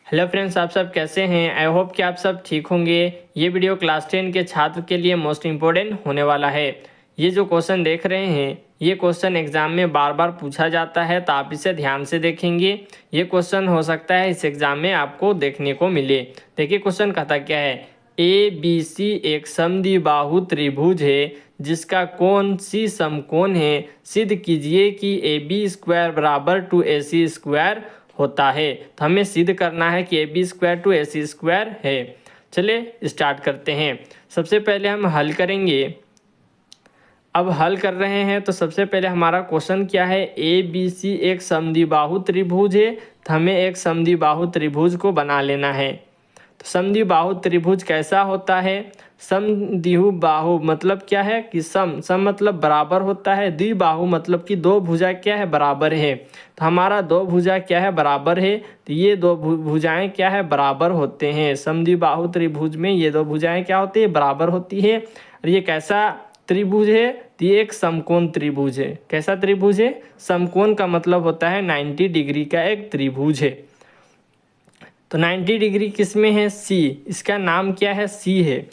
Hello friends, आप सब कैसे हैं। आई होप कि आप सब ठीक होंगे। ये वीडियो क्लास 10 के छात्र के लिए मोस्ट इम्पोर्टेंट होने वाला है। ये जो क्वेश्चन देख रहे हैं, ये क्वेश्चन एग्जाम में बार बार पूछा जाता है, तो आप इसे ध्यान से देखेंगे। ये क्वेश्चन हो सकता है इस एग्जाम में आपको देखने को मिले। देखिए क्वेश्चन कहता क्या है। ए बी सी एक समद्विबाहु त्रिभुज है जिसका कोण सी समकोण है। सिद्ध कीजिए कि ए बी स्क्वायर बराबर टू ए सी स्क्वायर होता है। तो हमें सिद्ध करना है कि A B square two A C square है। चलिए स्टार्ट करते हैं। सबसे पहले हम हल करेंगे। अब हल कर रहे हैं तो सबसे पहले हमारा क्वेश्चन क्या है, ए बी सी एक समद्विबाहु त्रिभुज है, तो हमें एक समद्विबाहु त्रिभुज को बना लेना है। तो समद्विबाहु त्रिभुज कैसा होता है। समद्विबाहु मतलब क्या है कि सम मतलब बराबर होता है। द्विबाहु मतलब कि दो भुजा क्या है, बराबर है। तो हमारा दो भुजा क्या है, बराबर है। तो ये दो भुजाएं क्या है, बराबर होते हैं। समद्विबाहु त्रिभुज में ये दो भुजाएं क्या होती है, बराबर होती है। और ये कैसा त्रिभुज है, तो ये एक समकोण त्रिभुज है। कैसा त्रिभुज है, समकोण का मतलब होता है 90 डिग्री का एक त्रिभुज है। तो 90 डिग्री किस में है, सी। इसका नाम क्या है, सी है।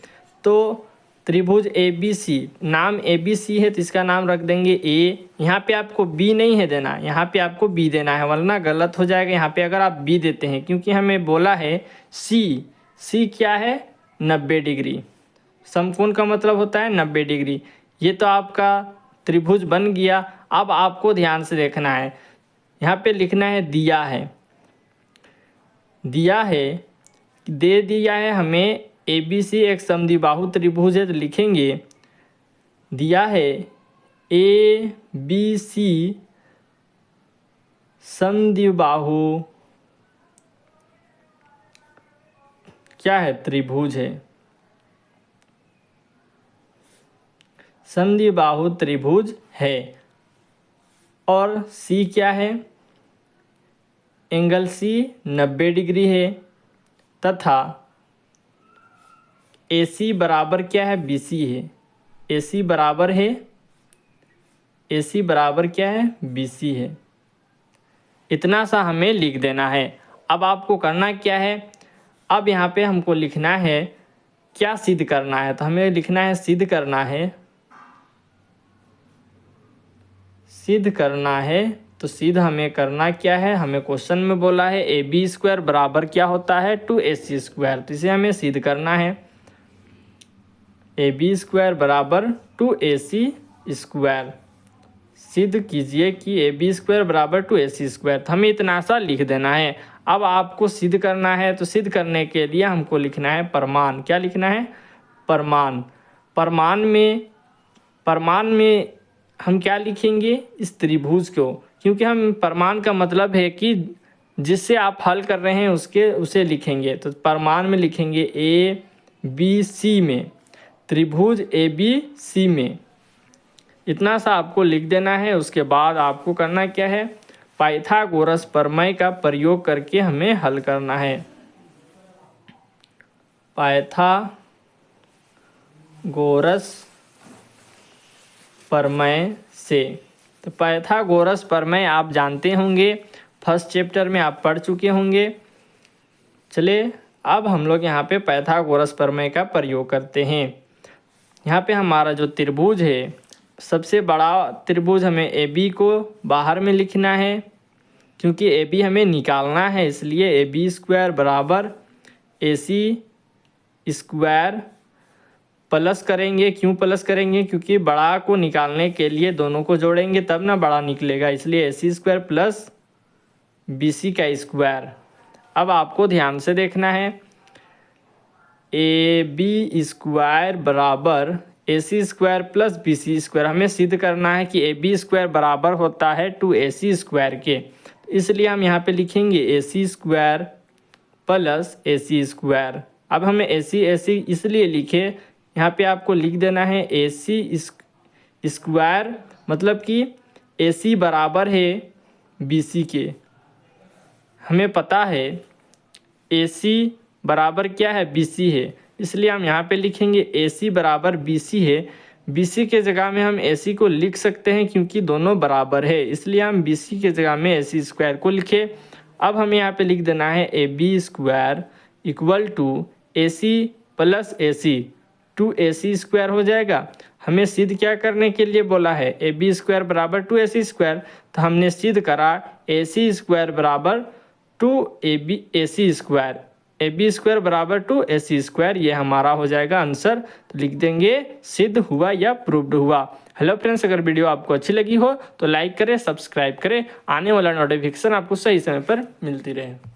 तो त्रिभुज ए बी सी, नाम ए बी सी है तो इसका नाम रख देंगे ए। यहाँ पे आपको बी नहीं है देना, यहाँ पे आपको बी देना है, वरना गलत हो जाएगा यहाँ पे अगर आप बी देते हैं, क्योंकि हमें बोला है सी। सी क्या है, 90 डिग्री। समकोण का मतलब होता है 90 डिग्री। ये तो आपका त्रिभुज बन गया। अब आपको ध्यान से देखना है, यहाँ पे लिखना है दिया है। दिया है, दे दिया है हमें ए बी सी एक समद्विबाहु त्रिभुज है, तो लिखेंगे दिया है ए बी सी समद्विबाहु क्या है, त्रिभुज है। समद्विबाहु त्रिभुज है। और सी क्या है, एंगल सी 90 डिग्री है। तथा ए सी बराबर क्या है, बी सी है। ए सी बराबर है, ए सी बराबर क्या है, बी सी है। इतना सा हमें लिख देना है। अब आपको करना क्या है, अब यहाँ पे हमको लिखना है क्या सिद्ध करना है। तो हमें लिखना है सिद्ध करना है, सिद्ध करना है। तो सिद्ध हमें करना क्या है, हमें क्वेश्चन में बोला है ए बी स्क्वायर बराबर क्या होता है, टू ए सी स्क्वायर। तो इसे हमें सिद्ध करना है। ए बी स्क्वायर बराबर टू ए सी स्क्वायर। सिद्ध कीजिए कि ए बी स्क्वायर बराबर टू ए सी स्क्वायर। तो हमें इतना सा लिख देना है। अब आपको सिद्ध करना है, तो सिद्ध करने के लिए हमको लिखना है प्रमाण। क्या लिखना है, प्रमाण। प्रमाण में हम क्या लिखेंगे, इस त्रिभुज को, क्योंकि हम प्रमाण का मतलब है कि जिससे आप हल कर रहे हैं उसे लिखेंगे। तो प्रमाण में लिखेंगे ए बी सी में, त्रिभुज ए बी सी में। इतना सा आपको लिख देना है। उसके बाद आपको करना क्या है, पाइथागोरस प्रमेय का प्रयोग करके हमें हल करना है। पाइथागोरस प्रमेय से। तो पाइथागोरस प्रमेय आप जानते होंगे, फर्स्ट चैप्टर में आप पढ़ चुके होंगे। चलिए अब हम लोग यहाँ पे पाइथागोरस प्रमेय का प्रयोग करते हैं। यहाँ पे हमारा जो त्रिभुज है, सबसे बड़ा त्रिभुज हमें ए बी को बाहर में लिखना है, क्योंकि ए बी हमें निकालना है। इसलिए ए बी स्क्वायर बराबर ए सी स्क्वायर प्लस करेंगे। क्यों प्लस करेंगे, क्योंकि बड़ा को निकालने के लिए दोनों को जोड़ेंगे तब ना बड़ा निकलेगा। इसलिए ए सी स्क्वायर प्लस बी सी का स्क्वायर। अब आपको ध्यान से देखना है, ए बी स्क्वायर बराबर A C square plus B C square. हमें सिद्ध करना है कि ए बी स्क्वायर बराबर होता है टू ए सी स्क्वायर के। इसलिए हम यहाँ पे लिखेंगे ए सी स्क्वायर प्लस ए सी स्क्वायर। अब हमें ए सी इसलिए लिखे, यहाँ पे आपको लिख देना है ए सी स्क्वायर, मतलब कि ए सी बराबर है बी सी के। हमें पता है ए सी बराबर क्या है, बी सी है। इसलिए हम यहाँ पे लिखेंगे ए सी बराबर बी सी है। बी सी के जगह में हम ए सी को लिख सकते हैं क्योंकि दोनों बराबर है, इसलिए हम बी सी के जगह में ए सी स्क्वायर को लिखे। अब हमें यहाँ पे लिख देना है AB² equal to AC plus AC 2AC² हो जाएगा। हमें सिद्ध क्या करने के लिए बोला है, AB² बराबर 2AC², तो हमने सिद्ध करा AC² बराबर 2AC², AB² बराबर 2AC², ये हमारा हो जाएगा आंसर। तो लिख देंगे सिद्ध हुआ या प्रूव्ड हुआ। हेलो फ्रेंड्स, अगर वीडियो आपको अच्छी लगी हो तो लाइक करें, सब्सक्राइब करें, आने वाला नोटिफिकेशन आपको सही समय पर मिलती रहे।